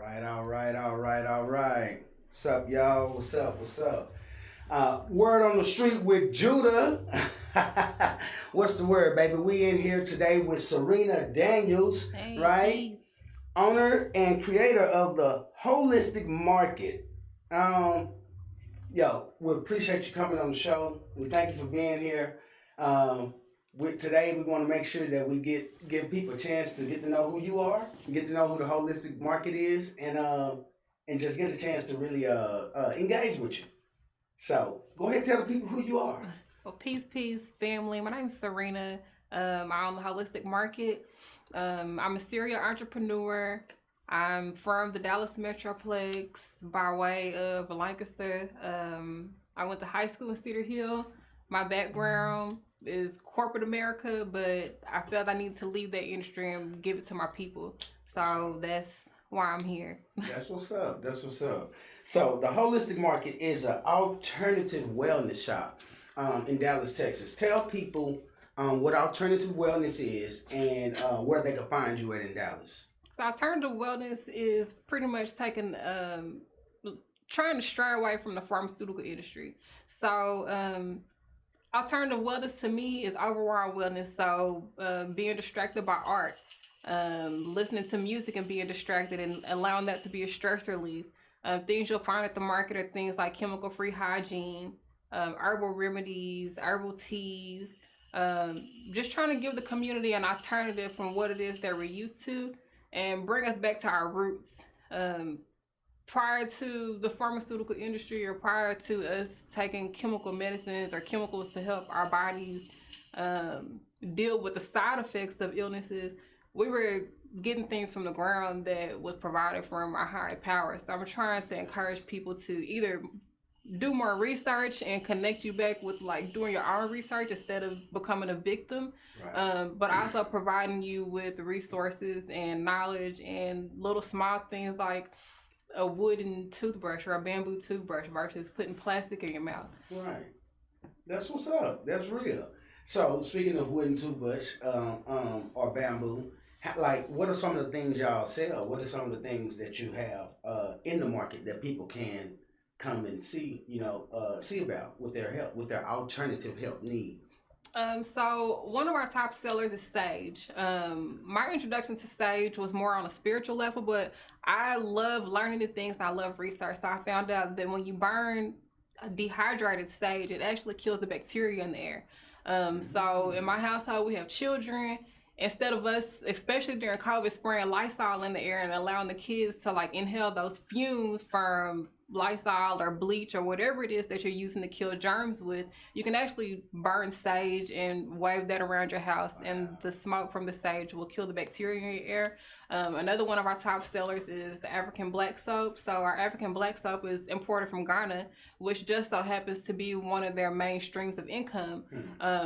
All right. What's up, y'all? What's up? Word on the street with Judah. What's the word, baby? We in here today with Sarina Daniels, Hey, right? peace. Owner and creator of the Holistic Market. Um, we appreciate you coming on the show. We thank you for being here. Um, today, we want to make sure that we give people a chance to get to know who you are, get to know who the holistic market is, and just get a chance to really engage with you. So go ahead and tell the people who you are. Well, peace, family. My name is Sarina. I own the Holistic Market. I'm a serial entrepreneur. I'm from the Dallas Metroplex by way of Lancaster. I went to high school in Cedar Hill. My background is corporate America, but I felt I needed to leave that industry and give it to my people. So that's why I'm here. That's what's up. So the Holistic Market is an alternative wellness shop in Dallas, Texas. Tell people what alternative wellness is and where they can find you at in Dallas. So alternative wellness is pretty much trying to stray away from the pharmaceutical industry. So alternative wellness to me is overall wellness. So being distracted by art, listening to music and being distracted and allowing that to be a stress relief. Things you'll find at the market are things like chemical-free hygiene, herbal remedies, herbal teas, just trying to give the community an alternative from what it is that we're used to and bring us back to our roots. Prior to the pharmaceutical industry or prior to us taking chemical medicines or chemicals to help our bodies deal with the side effects of illnesses, we were getting things from the ground that was provided from our higher power. So I'm trying to encourage people to either do more research and connect you back with like doing your own research instead of becoming a victim, Right. but also providing you with resources and knowledge and little small things like a wooden toothbrush or a bamboo toothbrush versus putting plastic in your mouth. Right. That's what's up. That's real. So speaking of wooden toothbrush or bamboo, what are some of the things y'all sell? What are some of the things that you have in the market that people can come and see, see about with their help, with their alternative health needs? So one of our top sellers is sage. My introduction to sage was more on a spiritual level, but I love learning new things and I love research. So I found out that when you burn dehydrated sage, it actually kills the bacteria in the air. So in my household, we have children. Instead of us, especially during COVID, spraying Lysol in the air and allowing the kids to like inhale those fumes from Lysol or bleach or whatever it is that you're using to kill germs with, you can actually burn sage and wave that around your house, and the smoke from the sage will kill the bacteria in your air. Another one of our top sellers is the African black soap. So our African black soap is imported from Ghana, which just so happens to be one of their main streams of income.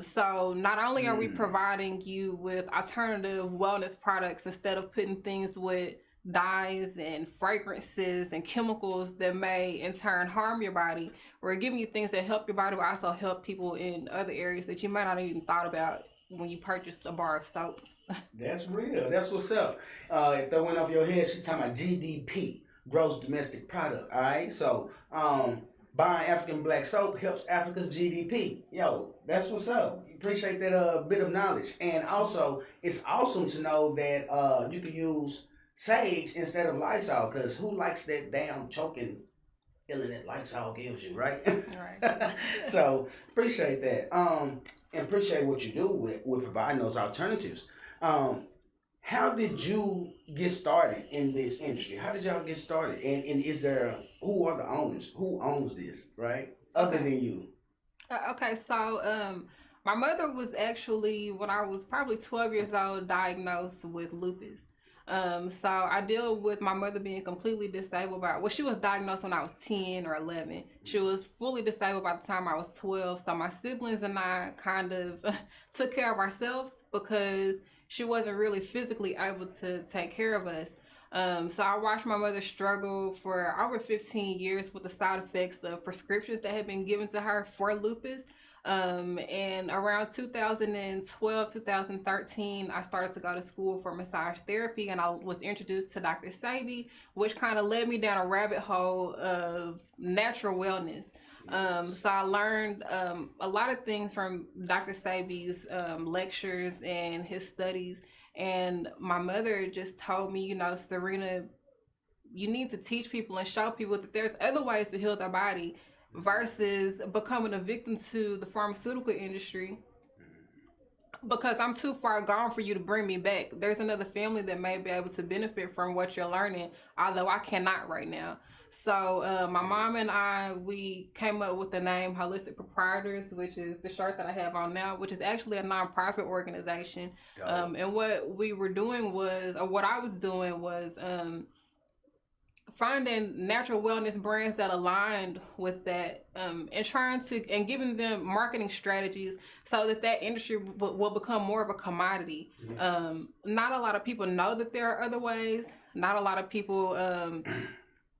So not only are we providing you with alternative wellness products instead of putting things with dyes and fragrances and chemicals that may in turn harm your body, we're giving you things that help your body but also help people in other areas that you might not even thought about when you purchased a bar of soap. That's real. That's what's up. If that went off your head, she's talking about GDP, gross domestic product. All right. So buying African black soap helps Africa's GDP. Yo, that's what's up. Appreciate that bit of knowledge. And also, it's awesome to know that you can use sage instead of Lysol, because who likes that damn choking feeling that Lysol gives you, right? Right. So appreciate that. And appreciate what you do with providing those alternatives. How did you get started in this industry? How did y'all get started? And is there, who are the owners? Who owns this, right? Other than you. Okay, so my mother was actually, when I was probably 12 years old, diagnosed with lupus. So I deal with my mother being completely disabled she was diagnosed when I was 10 or 11. She was fully disabled by the time I was 12. So my siblings and I kind of took care of ourselves because she wasn't really physically able to take care of us. So I watched my mother struggle for over 15 years with the side effects of prescriptions that had been given to her for lupus. And around 2012, 2013, I started to go to school for massage therapy, and I was introduced to Dr. Sabi, which kind of led me down a rabbit hole of natural wellness. So I learned a lot of things from Dr. Sabi's lectures and his studies. And my mother just told me, Sarina, you need to teach people and show people that there's other ways to heal their body versus becoming a victim to the pharmaceutical industry because I'm too far gone for you to bring me back. There's another family that may be able to benefit from what you're learning, although I cannot right now. So my mom and I, we came up with the name Holistic Proprietors, which is the shirt that I have on now, which is actually a nonprofit organization. And what we were doing was, or what I was doing was, finding natural wellness brands that aligned with that, and trying to and giving them marketing strategies so that industry will become more of a commodity. Not a lot of people know that there are other ways. Not a lot of people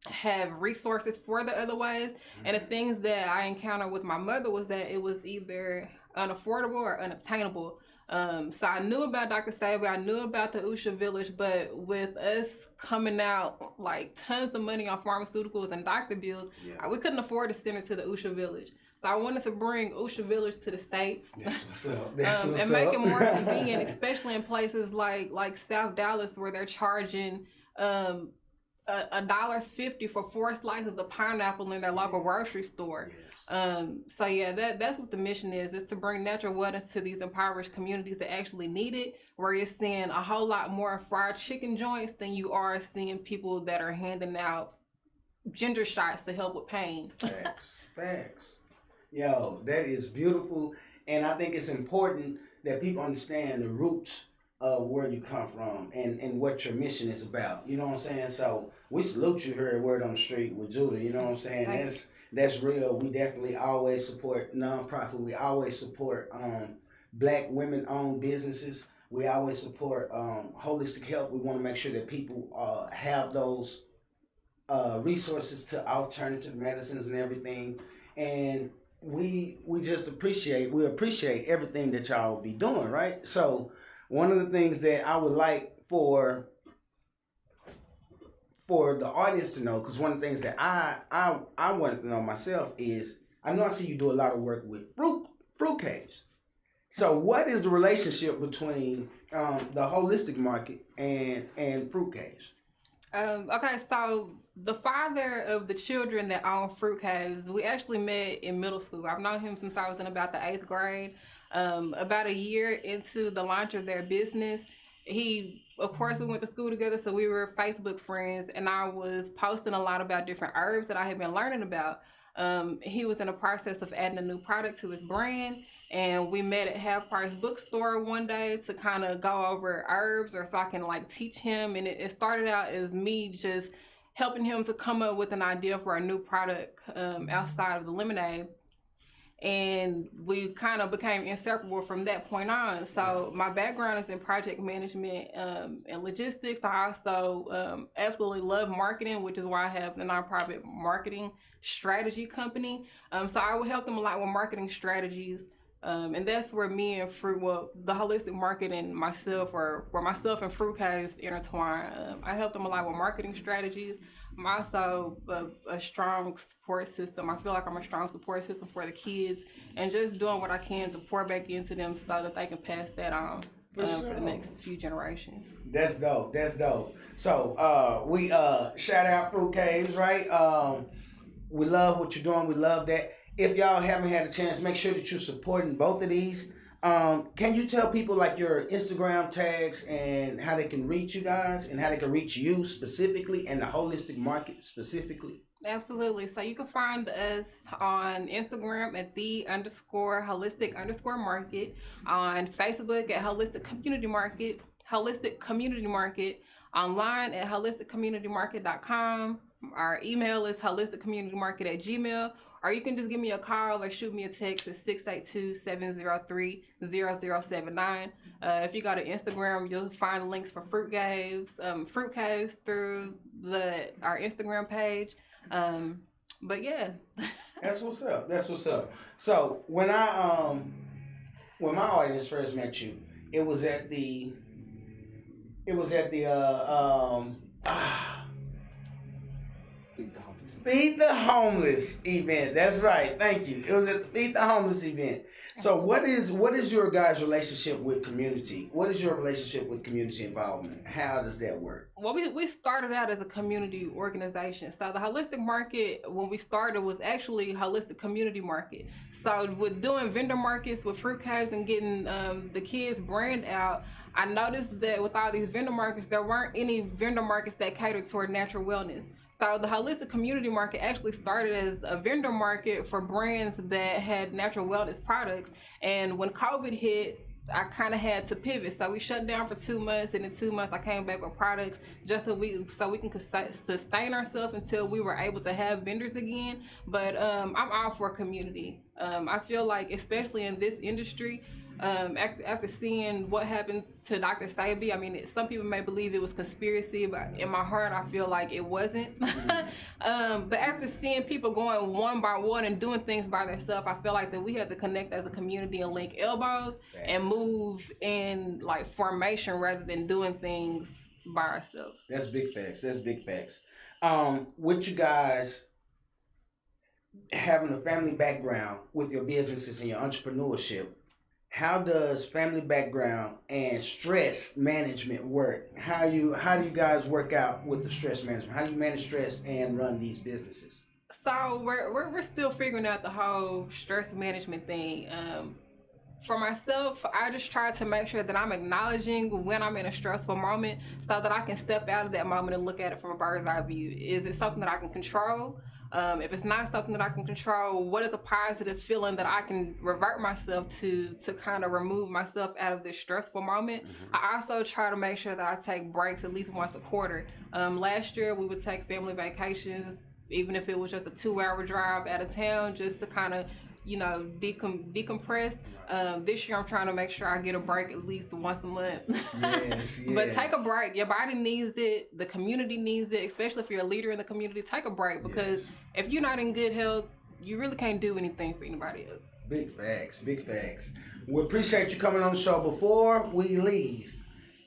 have resources for the other ways. And the things that I encountered with my mother was that it was either unaffordable or unobtainable. So I knew about Dr. Sabi, I knew about the Usha Village, but with us coming out like tons of money on pharmaceuticals and doctor bills, we couldn't afford to send it to the Usha Village. So I wanted to bring Usha Village to the States. That's what's up. That's what's and make it more convenient, especially in places like South Dallas where they're charging $1.50 for 4 slices of pineapple in their local grocery store. So yeah, that's what the mission is to bring natural wellness to these impoverished communities that actually need it, where you're seeing a whole lot more fried chicken joints than you are seeing people that are handing out ginger shots to help with pain. Facts. Yo, that is beautiful. And I think it's important that people understand the roots of where you come from and what your mission is about. You know what I'm saying? So we salute you here at Word on the Street with Judah. You know what I'm saying? That's real. We definitely always support nonprofit. We always support Black women-owned businesses. We always support holistic health. We want to make sure that people have those resources to alternative medicines and everything. And we just appreciate everything that y'all be doing, right? So one of the things that I would like for the audience to know, because one of the things that I wanted to know myself is, I know I see you do a lot of work with fruit caves. So what is the relationship between the holistic market and fruit caves? Okay, so the father of the children that own fruit caves, we actually met in middle school. I've known him since I was in about the 8th grade. About a year into the launch of their business, of course, we went to school together, so we were Facebook friends, and I was posting a lot about different herbs that I had been learning about. He was in the process of adding a new product to his brand, and we met at Half Price Bookstore one day to kind of go over herbs, or so I can teach him. And it started out as me just helping him to come up with an idea for a new product outside of the lemonade. And we kind of became inseparable from that point on. So my background is in project management and logistics. I also absolutely love marketing, which is why I have the nonprofit marketing strategy company. So I would help them a lot with marketing strategies. And that's where me and the holistic market and myself, or where myself and fruit caves intertwine. I help them a lot with marketing strategies. I'm also a strong support system. I feel like I'm a strong support system for the kids, and just doing what I can to pour back into them so that they can pass that on for the next few generations. That's dope. So we shout out Fruit Caves, right? We love what you're doing. We love that. If y'all haven't had a chance, make sure that you're supporting both of these. Can you tell people your Instagram tags and how they can reach you guys and how they can reach you specifically and the holistic market specifically? Absolutely. So you can find us on Instagram at _holistic_market, on Facebook at Holistic Community Market, online at holisticcommunitymarket.com. Our email is holisticcommunitymarket@gmail.com. Or you can just give me a call or shoot me a text at 682-703-0079. If you go to Instagram, you'll find links for fruit caves through our Instagram page. But yeah. That's what's up. That's what's up. So when my audience first met you, it was at the it was at the Feed the Homeless event. That's right. Thank you. It was at the Feed the Homeless event. So what is your guys' relationship with community? What is your relationship with community involvement? How does that work? Well, we started out as a community organization. So the holistic market, when we started, was actually holistic community market. So with doing vendor markets with fruit caves and getting the kids brand out, I noticed that with all these vendor markets, there weren't any vendor markets that catered toward natural wellness. So the holistic community market actually started as a vendor market for brands that had natural wellness products. And when COVID hit, I kind of had to pivot. So we shut down for 2 months, and in 2 months I came back with products just so we can sustain ourselves until we were able to have vendors again. But I'm all for community. I feel like, especially in this industry, after seeing what happened to Dr. Sabi, I mean, some people may believe it was conspiracy, but in my heart, I feel like it wasn't. But after seeing people going one by one and doing things by themselves, I feel like that we have to connect as a community and link elbows and move in like formation rather than doing things by ourselves. That's big facts. That's big facts. With you guys having a family background with your businesses and your entrepreneurship, how does family background and stress management work? How do you guys work out with the stress management? How do you manage stress and run these businesses? So we're still figuring out the whole stress management thing. For myself, I just try to make sure that I'm acknowledging when I'm in a stressful moment so that I can step out of that moment and look at it from a bird's eye view. Is it something that I can control? If it's not something that I can control, what is a positive feeling that I can revert myself to kind of remove myself out of this stressful moment? Mm-hmm. I also try to make sure that I take breaks at least once a quarter. Last year, we would take family vacations, even if it was just a 2-hour drive out of town, just to kind of decompress. This year I'm trying to make sure I get a break at least once a month. Yes. But take a break. Your body needs it. The community needs it, especially if you're a leader in the community. Take a break, because if you're not in good health, you really can't do anything for anybody else. Big facts. Big facts. We appreciate you coming on the show. Before we leave,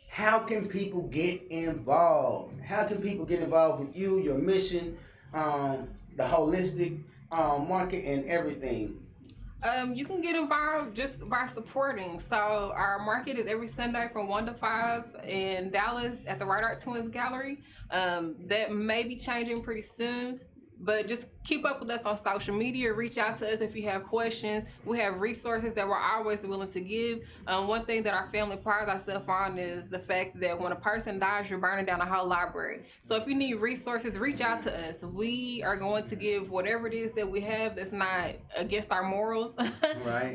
how can people get involved? How can people get involved with you, your mission, the holistic market, and everything? You can get involved just by supporting. So our market is every Sunday from 1 to 5 in Dallas at the Right Art Twins Gallery. That may be changing pretty soon. But just keep up with us on social media. Reach out to us if you have questions. We have resources that we're always willing to give. One thing that our family prides ourselves on is the fact that when a person dies, you're burning down a whole library. So if you need resources, reach out to us. We are going to give whatever it is that we have that's not against our morals. Right.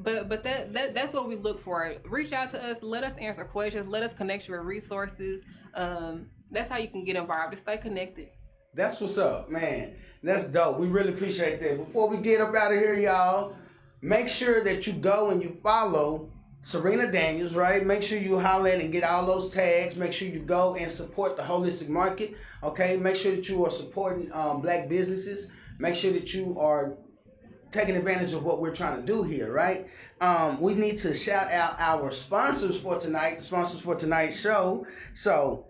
But that's what we look for. Reach out to us. Let us answer questions. Let us connect you with resources. That's how you can get involved. Just stay connected. That's what's up, man. That's dope. We really appreciate that. Before we get up out of here, y'all, make sure that you go and you follow Sarina Daniels, right? Make sure you holler at and get all those tags. Make sure you go and support the holistic market, okay? Make sure that you are supporting black businesses. Make sure that you are taking advantage of what we're trying to do here, right? We need to shout out our sponsors for tonight's show. So,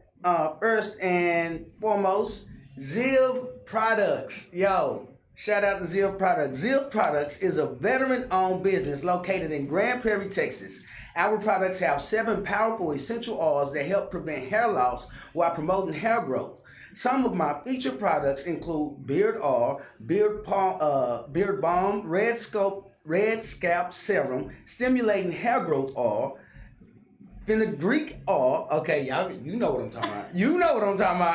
first and foremost, Ziv Products. Yo, shout out to Ziv Products. Ziv Products is a veteran-owned business located in Grand Prairie, Texas. Our products have 7 powerful essential oils that help prevent hair loss while promoting hair growth. Some of my featured products include Beard Oil, Beard Balm, Red Scalp Serum, Stimulating Hair Growth Oil, fenugreek oil, okay, y'all, you know what I'm talking about.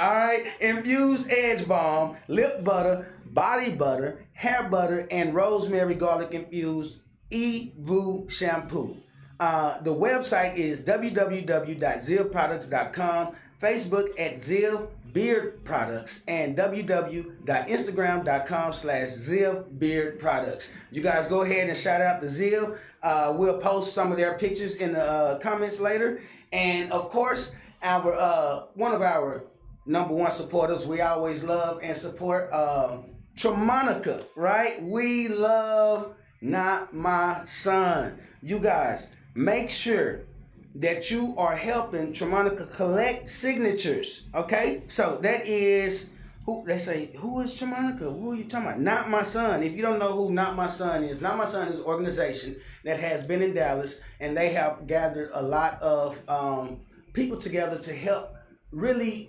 All right. Infused Edge Balm, Lip Butter, Body Butter, Hair Butter, and Rosemary Garlic Infused Evu Shampoo. The website is www.zivproducts.com, Facebook at Ziv Beard Products, and www.instagram.com/Ziv Beard Products. You guys go ahead and shout out to Ziv. We'll post some of their pictures in the comments later. And of course, our one of our number one supporters, we always love and support Tremonica, right? We love Not My Son. You guys, make sure that you are helping Tremonica collect signatures. Okay? So that is who they say, who is Tremonica? Who are you talking about? Not My Son. If you don't know who Not My Son is an organization that has been in Dallas, and they have gathered a lot of people together to help really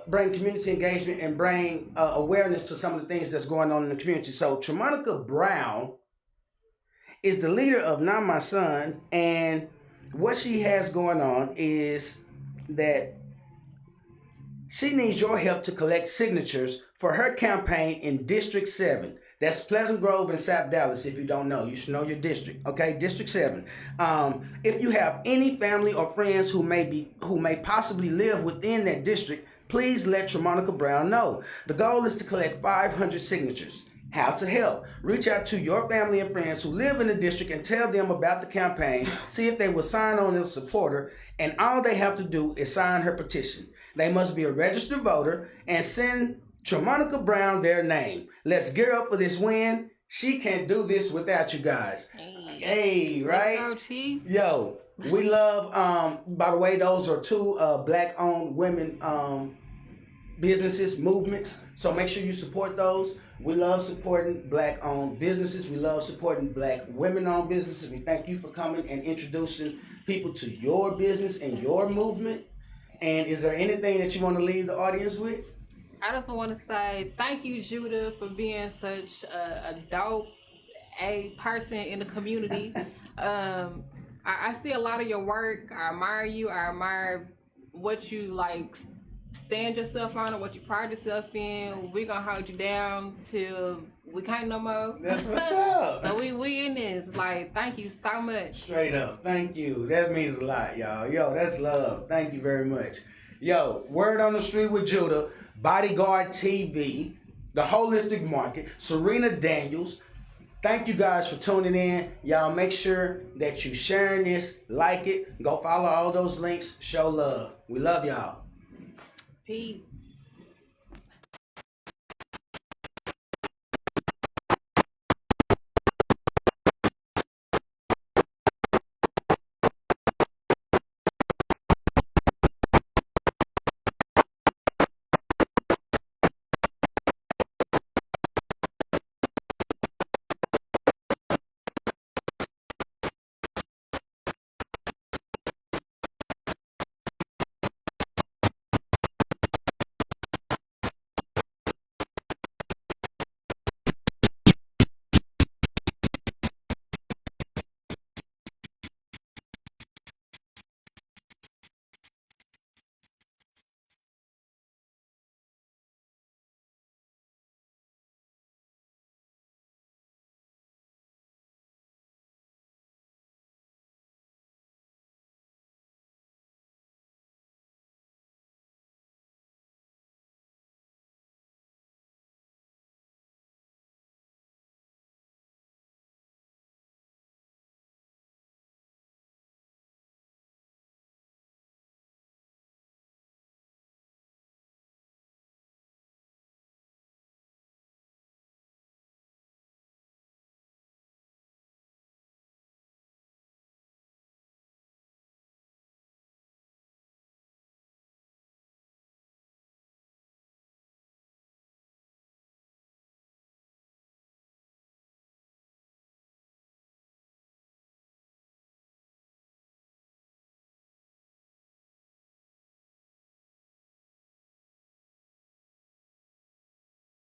bring community engagement and bring awareness to some of the things that's going on in the community. So Tremonica Brown is the leader of Not My Son, and what she has going on is that she needs your help to collect signatures for her campaign in District 7. That's Pleasant Grove and South Dallas. If you don't know, you should know your district. Okay, District 7. If you have any family or friends who may possibly live within that district, please let Tremonica Brown know. The goal is to collect 500 signatures. How to help? Reach out to your family and friends who live in the district and tell them about the campaign. See if they will sign on as a supporter, and all they have to do is sign her petition. They must be a registered voter and send Tremonica Brown their name. Let's gear up for this win. She can't do this without you guys. Hey, right? Let's go, Chief. Yo, we love, by the way, those are two black-owned women businesses, movements. So make sure you support those. We love supporting black-owned businesses. We love supporting black women-owned businesses. We thank you for coming and introducing people to your business and your movement. And is there anything that you want to leave the audience with? I just want to say thank you, Judah, for being such a dope person in the community. I see a lot of your work. I admire you. I admire what you like stand yourself on and what you pride yourself in. We're gonna hold you down till we can't no more. That's what's up. So we in this. Like, thank you so much. Straight up. Thank you. That means a lot, y'all. Yo, that's love. Thank you very much. Yo, Word on the Street with Judah, Bodyguard TV, The Holistic Market, Sarina Daniels. Thank you guys for tuning in. Y'all make sure that you sharing this, like it, go follow all those links, show love. We love y'all. Peace.